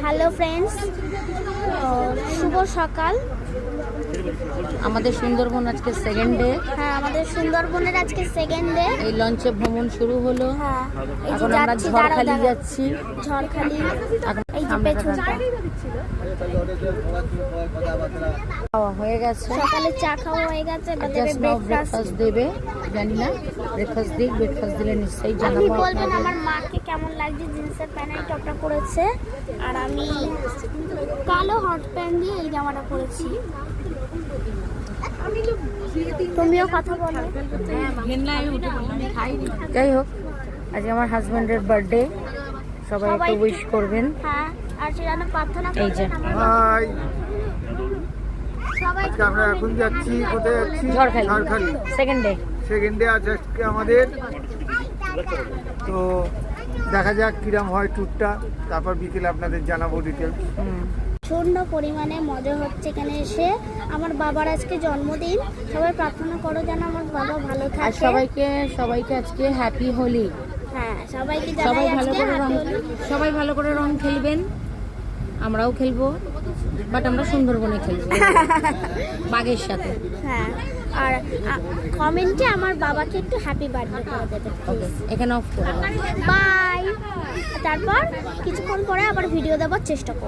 Hello friends, শুভ সকাল। আমাদের সুন্দরবন আজকে সেকেন্ড ডে। হ্যাঁ, আমাদের সুন্দরবনের আজকে সেকেন্ড ডে। এই লঞ্চে ভ্রমণ শুরু হলো। হ্যাঁ, এই যে এখন আমরা যাচ্ছি, ঝড়খালি যাচ্ছি। ঝড়খালি এখন এই যে সামনে পেছনটা। খাওয়া হয়ে গেছে, সকালে চা খাওয়া হয়ে গেছে, এবার দেবে জাস্ট নাও ব্রেকফাস্ট। ব্রেকফাস্ট দেবে। জানি না ব্রেকফাস্ট দিলে নিশ্চয়ই আপনি জানাবো বলবেন আপনাদের। আমার মাকে কেমন লাগছে, জিন্সের প্যান্ট টপটা পরেছে, আর আমি কালো হট প্যান্ট দিয়ে এই জামাটা পরেছি। তুমিও কথা বলো। যাই হোক, আজকে আমার হাজবেন্ডের বার্থডে, সবাই একটু উইশ করবেন। হ্যাঁ, আর সেজন্য প্রার্থনা এই যে করবেন আমার হাই, সবাই। আজকে আমরা এখন যাচ্ছি, কোথায় যাচ্ছি? Jharkhali Jharkhali second day. Second day আছে আজকে আমাদের। তো দেখা যাক কিরম হয় ট্যুরটা, তারপর বিকেলে আপনাদের জানাবো ডিটেলস। প্রচণ্ড পরিমাণে মজা হচ্ছে এখানে এসে। আমার বাবার আজকে জন্মদিন, সবাই প্রার্থনা করো যেন আমার বাবা ভালো আর থাকে। সবাইকে আজকে হ্যাপি হোলি। হ্যাঁ, সবাইকে সবাই জানাই ভালো আজকে করে রং happy হোলি। সবাই ভালো করে রং খেলবেন, আমরাও খেলবো, বাট আমরা সুন্দরবনে খেলবো বাঘের সাথে। হ্যাঁ, আর কমেন্টে আমার বাবাকে একটু হ্যাপি বার্থডে করে দেবে ওকে, এখানে অফ করে দাও। বাই। তারপর কিছুক্ষণ পরে আবার ভিডিও দেওয়ার চেষ্টা করব।